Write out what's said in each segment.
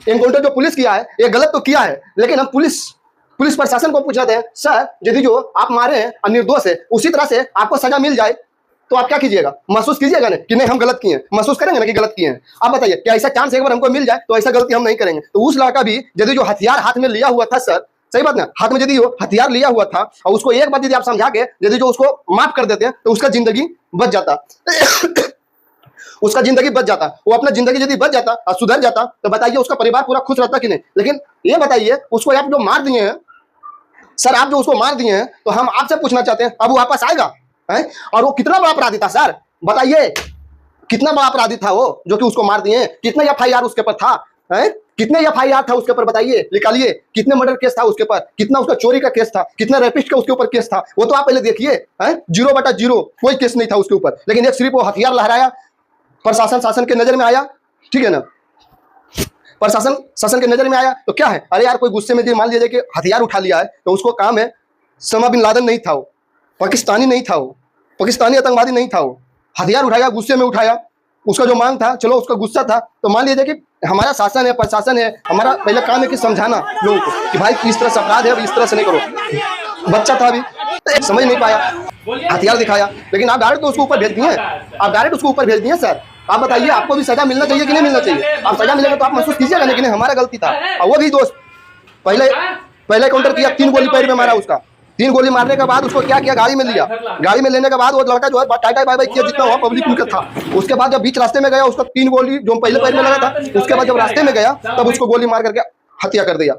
Encounter जो police किया है ये गलत तो किया है, लेकिन हम पुलिस प्रशासन को पूछते हैं सर यदि जो आप मारे हैं और निर्दोष है उसी तरह से आपको सजा मिल जाए तो आप क्या कीजिएगा? महसूस कीजिएगा ना कि नहीं हम गलत किए हैं, महसूस करेंगे ना कि गलत किए हैं। आप बताइए क्या ऐसा चांस एक बार हमको मिल जाए तो ऐसा गलती हम नहीं करेंगे? तो उस लड़का भी यदि जो हथियार हाथ में लिया हुआ था सर, सही बात ना, हाथ में यदि वो हथियार लिया हुआ था और उसको एक बार यदि आप समझा के यदि जो उसको माफ कर देते हैं तो उसका जिंदगी बच जाता उसका जिंदगी बच जाता, वो अपना जिंदगी यदि बच जाता और सुधर जाता तो बताइए उसका परिवार पूरा खुश रहता कि नहीं। लेकिन ये बताइए उसको आप जो मार दिए हैं सर, आप जो उसको मार दिए हैं तो हम आपसे पूछना चाहते हैं अब वो वापस आएगा है? और वो कितना बड़ा अपराधी था सर, बताइए कितना बड़ा अपराधी था वो जो कि उसको मार दिए? कितना एफआईआर उसके पर था है? कितने एफआईआर था उसके ऊपर बताइए, निकालिए। कितने मर्डर केस था उसके ऊपर, कितना उसका चोरी का केस था, कितना रेपिस्ट का उसके ऊपर केस था, वो तो आप पहले देखिए। 0/0 कोई केस नहीं था उसके ऊपर, लेकिन एक सिर्फ वो हथियार लहराया, प्रशासन शासन के नजर में आया, ठीक है ना, प्रशासन शासन के नजर में आया तो क्या है, अरे यार कोई गुस्से में मान लीजिए कि हथियार उठा लिया है तो उसको काम है, समा बिन लादेन नहीं था वो, पाकिस्तानी नहीं था वो, पाकिस्तानी आतंकवादी नहीं था वो, हथियार उठाया, गुस्से में उठाया, उसका जो मांग था, चलो उसका गुस्सा था तो मान लीजिए कि हमारा शासन है, प्रशासन है, हमारा पहले काम है कि समझाना लोगों को कि भाई इस तरह से अपराध है, अब इस तरह से नहीं करो। बच्चा था अभी समझ नहीं पाया, हथियार दिखाया, लेकिन आप डायरेक्ट तो उसको ऊपर भेज दिए, आप डायरेक्ट उसको ऊपर भेज दिए सर। आप बताइए आपको भी सजा मिलना चाहिए कि नहीं मिलना चाहिए? आप सजा मिलेगा तो आप महसूस कीजिएगा नहीं कि नहीं हमारा गलती था। और वो भी दोस्त पहले काउंटर किया, 3 गोली पैर में मारा उसका, 3 गोली मारने के बाद उसको क्या किया, गाड़ी में लिया, गाड़ी में लेने के बाद वो लड़का जो है टाटा बाय बाय किया जितना हुआ पब्लिक उनका था। उसके बाद जब बीच रास्ते में गया उसका 3 गोली जो पहले पैर में लगा था, उसके बाद जब रास्ते में गया तब उसको गोली मार करके हत्या कर दिया।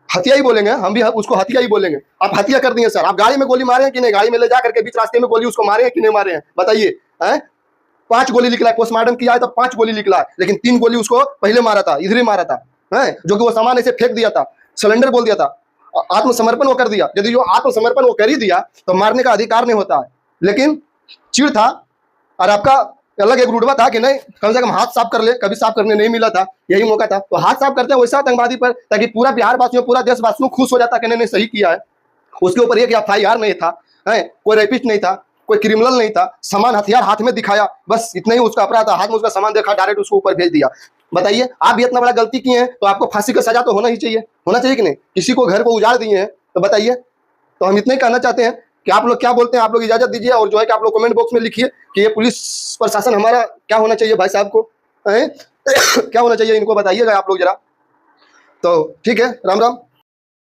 हत्या ही बोलेंगे हम भी, उसको हत्या ही बोलेंगे। आप हत्या कर दिए सर। आप गाड़ी में गोली मारे हैं कि नहीं, गाड़ी में ले जा करके बीच रास्ते में गोली उसको मारे हैं कि नहीं मारे हैं बताइए? 5 गोली निकला है, पोस्टमार्टम किया है तो 5 गोली निकला है, लेकिन 3 गोली उसको पहले मारा था, इधर ही मारा था, जो कि वो सामान ऐसे फेंक दिया था, सिलेंडर बोल दिया था, आत्मसमर्पण वो कर दिया। यदि जो आत्मसमर्पण वो कर ही दिया तो मारने का अधिकार नहीं होता है, लेकिन चिढ़ था और आपका अलग एक रुतबा था कि नहीं कम से कम हाथ साफ कर ले, कभी साफ करने नहीं मिला था, यही मौका था तो हाथ साफ करते हैं वैसा आतंकवादी पर, ताकि पूरा बिहार वासियों पूरा देशवासियों खुश हो जाता कि नहीं सही किया है। उसके ऊपर एक एफआईआर नहीं था, कोई रेपिस्ट नहीं था, कोई क्रिमिनल नहीं था, सामान हथियार हाथ में दिखाया, बस इतना ही उसका अपराध था, हाथ में उसका सामान देखा, डायरेक्ट उसको ऊपर भेज दिया। बताइए आप भी इतना बड़ा गलती किए हैं तो आपको फांसी का सजा तो होना ही चाहिए, होना चाहिए कि नहीं? किसी को घर को उजाड़ दिए हैं तो बताइए। तो हम इतना ही कहना चाहते हैं कि आप लोग क्या बोलते हैं, आप लोग इजाजत दीजिए और जो है कि आप लोग कमेंट बॉक्स में लिखिए कि ये पुलिस प्रशासन हमारा क्या होना चाहिए, भाई साहब को क्या होना चाहिए इनको बताइएगा आप लोग जरा। तो ठीक है, राम राम।